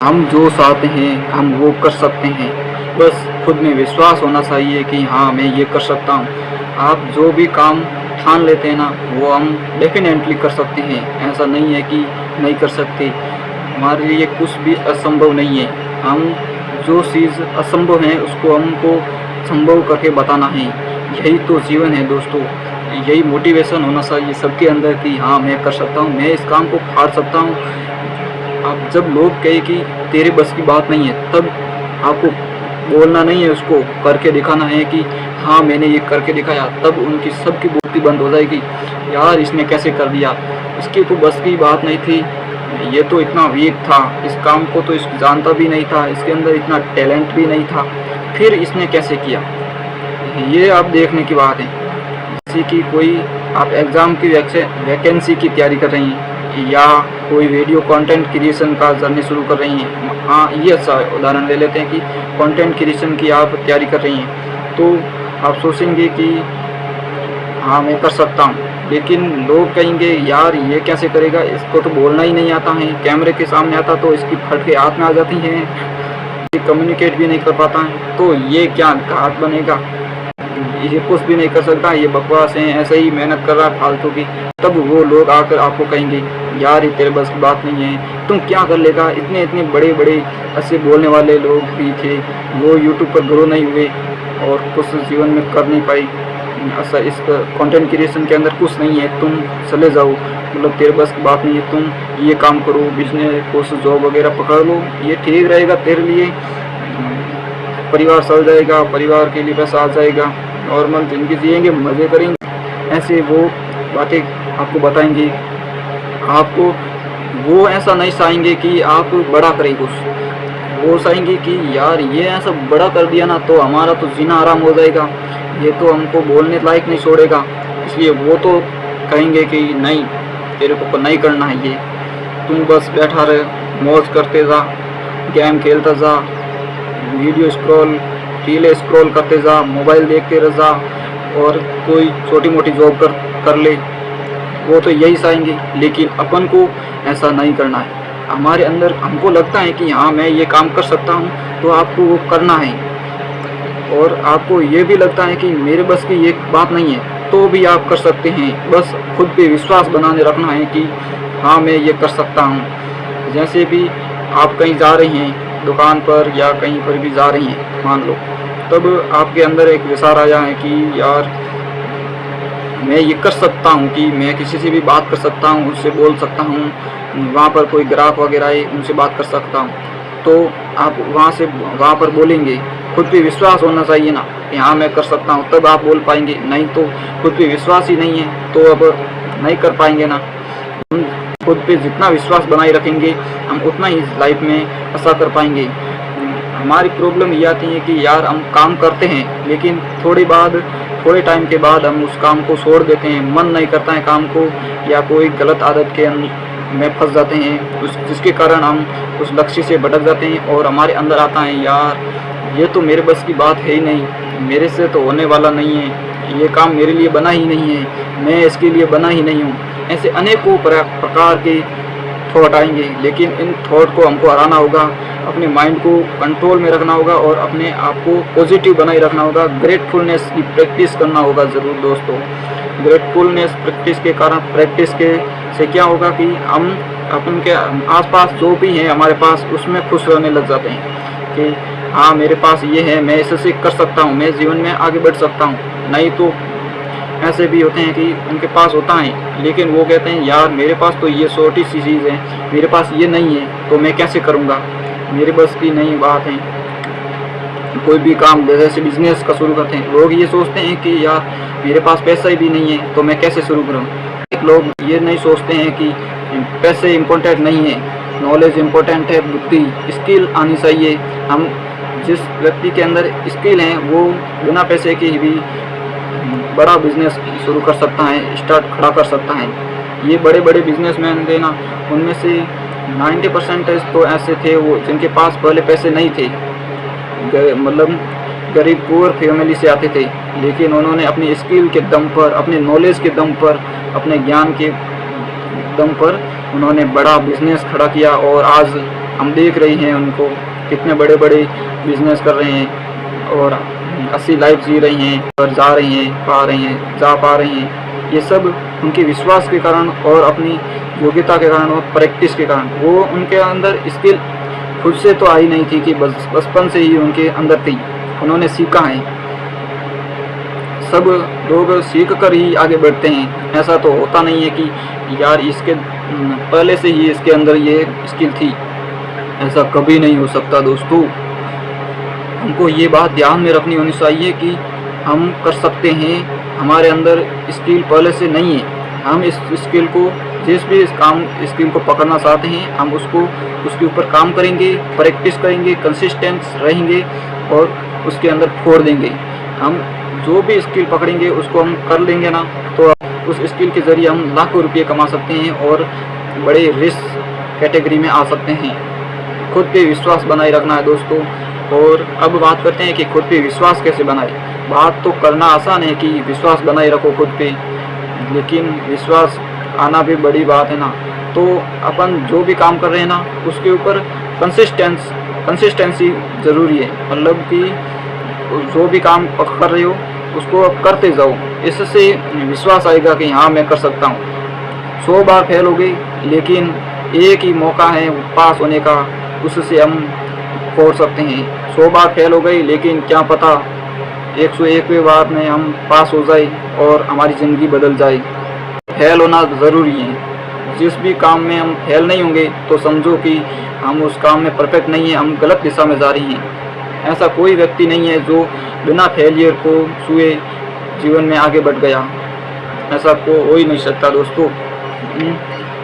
हम जो चाहते हैं हम वो कर सकते हैं। बस खुद में विश्वास होना चाहिए कि हाँ मैं ये कर सकता हूँ। आप जो भी काम ठान लेते हैं ना वो हम डेफिनेटली कर सकते हैं। ऐसा नहीं है कि नहीं कर सकते। हमारे लिए कुछ भी असंभव नहीं है। हम जो चीज़ असंभव है उसको हमको संभव करके बताना है। यही तो जीवन है दोस्तों। यही मोटिवेशन होना चाहिए सबके अंदर कि हाँ मैं कर सकता हूँ, मैं इस काम को फाड़ सकता हूँ। अब जब लोग कहे कि तेरे बस की बात नहीं है, तब आपको बोलना नहीं है, उसको करके दिखाना है कि हाँ मैंने ये करके दिखाया। तब उनकी सबकी बोलती बंद हो जाएगी। यार इसने कैसे कर दिया, इसकी तो बस की बात नहीं थी, ये तो इतना वीक था, इस काम को तो इस जानता भी नहीं था, इसके अंदर इतना टैलेंट भी नहीं था, फिर इसने कैसे किया। ये आप देखने की बात है। जैसे कि कोई आप एग्ज़ाम की वैकेंसी की तैयारी कर रही हैं या कोई वीडियो कंटेंट क्रिएशन का जर्नी शुरू कर रही हैं। हाँ ये अच्छा उदाहरण ले लेते हैं कि कंटेंट क्रिएशन की आप तैयारी कर रही हैं, तो आप सोचेंगे कि हाँ मैं कर सकता हूँ, लेकिन लोग कहेंगे यार ये कैसे करेगा, इसको तो बोलना ही नहीं आता है, कैमरे के सामने आता तो इसकी फट के हाथ में आ जाती हैं, ये कम्युनिकेट भी नहीं कर पाता है, तो ये क्या हाथ बनेगा, ये कुछ भी नहीं कर सकता, ये बकवास है, ऐसे ही मेहनत कर रहा है फालतू की। तब वो लोग आकर आपको कहेंगे यार ये तेरे बस की बात नहीं है, तुम क्या कर लेगा। इतने इतने बड़े बड़े ऐसे बोलने वाले लोग भी थे, वो यूट्यूब पर ग्रो नहीं हुए और कुछ जीवन में कर नहीं पाई। ऐसा इस कंटेंट क्रिएशन के अंदर कुछ नहीं है, तुम चले जाओ, मतलब तेरे बस की बात नहीं है, तुम ये काम करो, बिजनेस कुछ जॉब वगैरह पकड़ लो, ये ठीक रहेगा तेरे लिए, परिवार चल जाएगा, परिवार के लिए पैसा आ जाएगा, नॉर्मल ज़िंदगी जिएंगे, मज़े करेंगे। ऐसे वो बातें आपको बताएंगे। आपको वो ऐसा नहीं चाहेंगे कि आप बड़ा करें कुछ, वो चाहेंगे कि यार ये ऐसा बड़ा कर दिया ना तो हमारा तो जीना आराम हो जाएगा, ये तो हमको बोलने लायक नहीं छोड़ेगा। इसलिए वो तो कहेंगे कि नहीं तेरे को नहीं करना है ये, तुम बस बैठा रहे, मौज करते जा, गेम खेलता जा, वीडियो स्क्रॉल रीलें स्क्रॉल करते जा, मोबाइल देखते रह जा और कोई छोटी मोटी जॉब कर ले। वो तो यही चाहेंगे, लेकिन अपन को ऐसा नहीं करना है। हमारे अंदर हमको लगता है कि हाँ मैं ये काम कर सकता हूँ, तो आपको वो करना है। और आपको ये भी लगता है कि मेरे बस की ये बात नहीं है, तो भी आप कर सकते हैं। बस खुद पे विश्वास बनाने रखना है कि हाँ मैं ये कर सकता हूँ। जैसे भी आप कहीं जा रही हैं दुकान पर या कहीं पर भी जा रही हैं मान लो, तब आपके अंदर एक विचार आया है कि यार मैं ये कर सकता हूँ कि मैं किसी से भी बात कर सकता हूँ, उससे बोल सकता हूँ, वहाँ पर कोई ग्राहक वगैरह आए उनसे बात कर सकता हूँ, तो आप वहाँ पर बोलेंगे। खुद पे विश्वास होना चाहिए ना कि हाँ मैं कर सकता हूँ, तब आप बोल पाएंगे। नहीं तो खुद पे विश्वास ही नहीं है तो अब नहीं कर पाएंगे ना। हम खुद पे जितना विश्वास बनाए रखेंगे हम उतना ही लाइफ में अच्छा कर पाएंगे। हमारी प्रॉब्लम ये आती है कि यार हम काम करते हैं लेकिन थोड़े टाइम के बाद हम उस काम को छोड़ देते हैं, मन नहीं करता है काम को, या कोई गलत आदत के में फंस जाते हैं जिसके कारण हम उस लक्ष्य से भटक जाते हैं और हमारे अंदर आता है यार ये तो मेरे बस की बात है ही नहीं, मेरे से तो होने वाला नहीं है, ये काम मेरे लिए बना ही नहीं है, मैं इसके लिए बना ही नहीं हूँ। ऐसे अनेकों प्रकार के थॉट आएंगे, लेकिन इन थॉट को हमको हराना होगा, अपने माइंड को कंट्रोल में रखना होगा और अपने आप को पॉजिटिव बनाए रखना होगा। ग्रेटफुलनेस की प्रैक्टिस करना होगा ज़रूर दोस्तों। ग्रेटफुलनेस प्रैक्टिस के से क्या होगा कि हम अपन के आसपास जो भी हैं हमारे पास उसमें खुश रहने लग जाते हैं कि हाँ मेरे पास ये है, मैं इससे कर सकता हूँ, मैं जीवन में आगे बढ़ सकता हूँ। नहीं तो ऐसे भी होते हैं कि उनके पास होता है लेकिन वो कहते हैं यार मेरे पास तो ये छोटी सी चीज़ है, मेरे पास ये नहीं है तो मैं कैसे करूँगा, मेरे बस की नहीं बात है। कोई भी काम जैसे बिजनेस का शुरू करते हैं, लोग ये सोचते हैं कि यार मेरे पास पैसा ही भी नहीं है तो मैं कैसे शुरू करूँ। लोग ये नहीं सोचते हैं कि पैसे इम्पोर्टेंट नहीं है, नॉलेज इम्पोर्टेंट है, बुद्धि स्किल आनी चाहिए। हम जिस व्यक्ति के अंदर स्किल हैं वो बिना पैसे के भी बड़ा बिजनेस शुरू कर सकता है, स्टार्ट खड़ा कर सकता है। ये बड़े बड़े बिजनेसमैन थे ना, उनमें से 90% तो ऐसे थे वो जिनके पास पहले पैसे नहीं थे, मतलब गरीब पुअर फैमिली से आते थे, लेकिन उन्होंने अपनी स्किल के दम पर, अपने नॉलेज के दम पर, अपने ज्ञान के दम पर उन्होंने बड़ा बिजनेस खड़ा किया और आज हम देख रहे हैं उनको कितने बड़े बड़े बिजनेस कर रहे हैं और असली लाइफ जी रही हैं और जा रही हैं, जा पा रही हैं। ये सब उनके विश्वास के कारण और अपनी योग्यता के कारण और प्रैक्टिस के कारण। वो उनके अंदर स्किल खुद से तो आई नहीं थी कि बचपन से ही उनके अंदर थी, उन्होंने सीखा है। सब लोग सीख कर ही आगे बढ़ते हैं, ऐसा तो होता नहीं है कि यार इसके पहले से ही इसके अंदर ये स्किल थी, ऐसा कभी नहीं हो सकता दोस्तों। हमको ये बात ध्यान में रखनी होनी चाहिए कि हम कर सकते हैं, हमारे अंदर स्किल पहले से नहीं है। हम इस स्किल को जिस भी स्किल को पकड़ना चाहते हैं हम उसके ऊपर काम करेंगे, प्रैक्टिस करेंगे, कंसिस्टेंट रहेंगे और उसके अंदर फोड़ देंगे। हम जो भी स्किल पकड़ेंगे उसको हम कर लेंगे ना, तो उस स्किल के ज़रिए हम लाखों रुपये कमा सकते हैं और बड़े रिस्क कैटेगरी में आ सकते हैं। खुद पे विश्वास बनाए रखना है दोस्तों। और अब बात करते हैं कि खुद पे विश्वास कैसे बनाए। बात तो करना आसान है कि विश्वास बनाए रखो खुद पे, लेकिन विश्वास आना भी बड़ी बात है ना। तो अपन जो भी काम कर रहे हैं ना उसके ऊपर कंसिस्टेंसी ज़रूरी है, मतलब कि जो भी काम कर रहे हो उसको अब करते जाओ, इससे विश्वास आएगा कि हाँ मैं कर सकता हूँ। 100 बार फेल हो गई लेकिन एक ही मौका है पास होने का, उससे हम फोड़ सकते हैं। 100 बार फेल हो गई लेकिन क्या पता 101वें बार में हम पास हो जाए और हमारी ज़िंदगी बदल जाए। फेल होना ज़रूरी है। जिस भी काम में हम फेल नहीं होंगे तो समझो कि हम उस काम में परफेक्ट नहीं है, हम गलत दिशा में जा रही हैं। ऐसा कोई व्यक्ति नहीं है जो बिना फेलियर को छुए जीवन में आगे बढ़ गया, ऐसा हो ही नहीं सकता दोस्तों।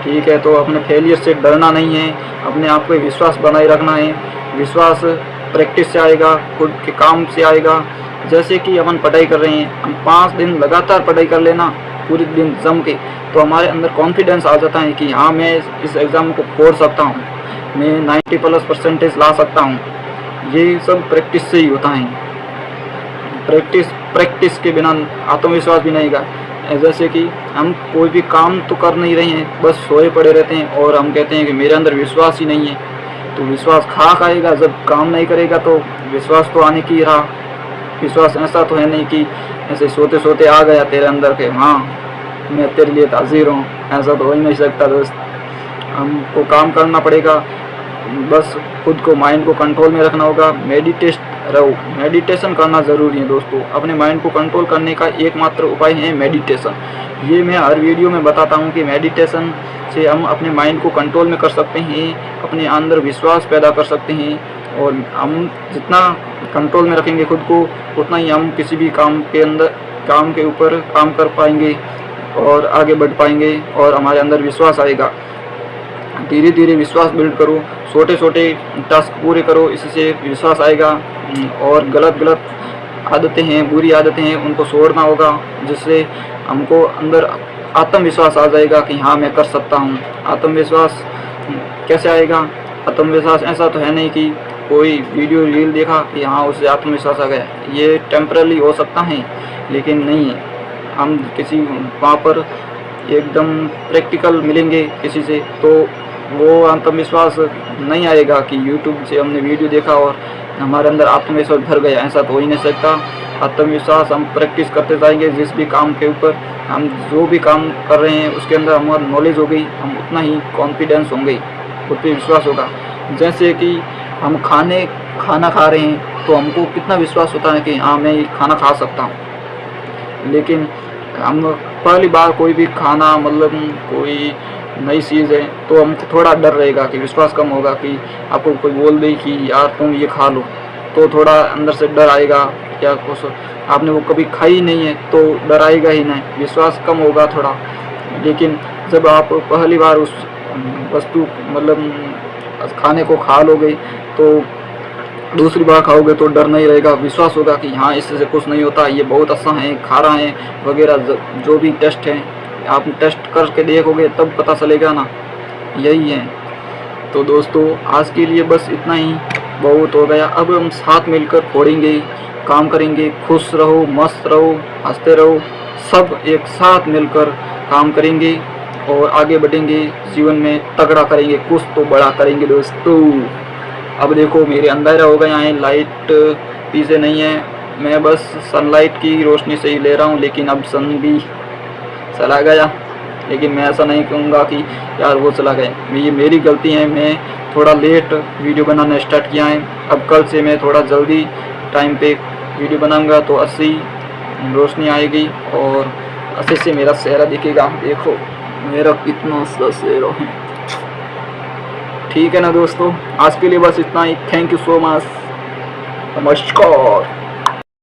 ठीक है, तो अपने फेलियर से डरना नहीं है, अपने आप पे विश्वास बनाए रखना है। विश्वास प्रैक्टिस से आएगा, खुद के काम से आएगा। जैसे कि अपन पढ़ाई कर रहे हैं, हम 5 दिन लगातार पढ़ाई कर लेना पूरे दिन जम के, तो हमारे अंदर कॉन्फिडेंस आ जाता है कि हाँ मैं इस एग्ज़ाम को फोड़ सकता हूँ, मैं 90+ % ला सकता हूँ। ये सब प्रैक्टिस से ही होता है। प्रैक्टिस के बिना आत्मविश्वास भी नहीं आएगा। जैसे कि हम कोई भी काम तो कर नहीं रहे हैं, बस सोए पड़े रहते हैं और हम कहते हैं कि मेरे अंदर विश्वास ही नहीं है, तो विश्वास खाक आएगा। जब काम नहीं करेगा तो विश्वास तो आने की रहा। विश्वास ऐसा तो है नहीं कि ऐसे सोते सोते आ गया तेरे अंदर के हाँ मैं तेरे लिए हाजिर हूँ, ऐसा तो हो ही नहीं सकता दोस्त। हमको काम करना पड़ेगा, बस खुद को माइंड को कंट्रोल में रखना होगा। मेडिटेशन करना ज़रूरी है दोस्तों। अपने माइंड को कंट्रोल करने का एकमात्र उपाय है मेडिटेशन। ये मैं हर वीडियो में बताता हूँ कि मेडिटेशन से हम अपने माइंड को कंट्रोल में कर सकते हैं, अपने अंदर विश्वास पैदा कर सकते हैं। और हम जितना कंट्रोल में रखेंगे खुद को, उतना ही हम किसी भी काम के ऊपर काम कर पाएंगे और आगे बढ़ पाएंगे और हमारे अंदर विश्वास आएगा। धीरे धीरे विश्वास बिल्ड करो, छोटे छोटे टास्क पूरे करो, इससे विश्वास आएगा। और गलत आदतें हैं, बुरी आदतें हैं, उनको छोड़ना होगा, जिससे हमको अंदर आत्मविश्वास आ जाएगा कि हाँ मैं कर सकता हूँ। आत्मविश्वास कैसे आएगा? आत्मविश्वास ऐसा तो है नहीं कि कोई वीडियो रील देखा कि हाँ उससे आत्मविश्वास आ गया। ये टेम्पररी हो सकता है लेकिन नहीं है। हम किसी वहाँ पर एकदम प्रैक्टिकल मिलेंगे किसी से तो वो आत्मविश्वास नहीं आएगा कि यूट्यूब से हमने वीडियो देखा और हमारे अंदर आत्मविश्वास भर गया, ऐसा तो हो ही नहीं सकता। आत्मविश्वास हम प्रैक्टिस करते जाएंगे। जिस भी काम के ऊपर हम जो भी काम कर रहे हैं उसके अंदर हमारी नॉलेज हो गई, हम उतना ही कॉन्फिडेंस होंगे, खुद पे विश्वास होगा। जैसे कि हम खाना खा रहे हैं तो हमको कितना विश्वास होता है कि हाँ मैं ये खाना खा सकता हूँ। लेकिन हम पहली बार कोई भी खाना मतलब कोई नई चीज़ है तो हमको थोड़ा डर रहेगा कि विश्वास कम होगा कि आपको कोई बोल दे कि यार तुम ये खा लो, तो थोड़ा अंदर से डर आएगा। क्या कुछ आपने वो कभी खाई ही नहीं है तो डर आएगा ही नहीं, विश्वास कम होगा थोड़ा। लेकिन जब आप पहली बार उस वस्तु मतलब खाने को खा लोगे तो दूसरी बार खाओगे तो डर नहीं रहेगा, विश्वास होगा कि हाँ इससे कुछ नहीं होता, ये बहुत अच्छा है, खारा है वगैरह। जो भी टेस्ट है आप टेस्ट करके देखोगे तब पता चलेगा ना, यही है। तो दोस्तों आज के लिए बस इतना ही बहुत हो गया। अब हम साथ मिलकर फोड़ेंगे, काम करेंगे, खुश रहो, मस्त रहो, हंसते रहो, सब एक साथ मिलकर काम करेंगे और आगे बढ़ेंगे, जीवन में तगड़ा करेंगे, कुछ तो बड़ा करेंगे दोस्तों। अब देखो मेरे अंधेरा हो गया है, लाइट पीछे नहीं है, मैं बस सनलाइट की रोशनी से ही ले रहा हूँ, लेकिन अब सन भी चला गया। लेकिन मैं ऐसा नहीं कहूँगा कि यार वो चला गया, ये मेरी गलती है, मैं थोड़ा लेट वीडियो बनाना स्टार्ट किया है। अब कल से मैं थोड़ा जल्दी टाइम पे वीडियो बनाऊंगा तो अच्छी रोशनी आएगी और अच्छे से मेरा चेहरा दिखेगा। देखो मेरा कितना सा चेहरा है। ठीक है ना दोस्तों, आज के लिए बस इतना ही। थैंक यू सो मच, नमस्कार।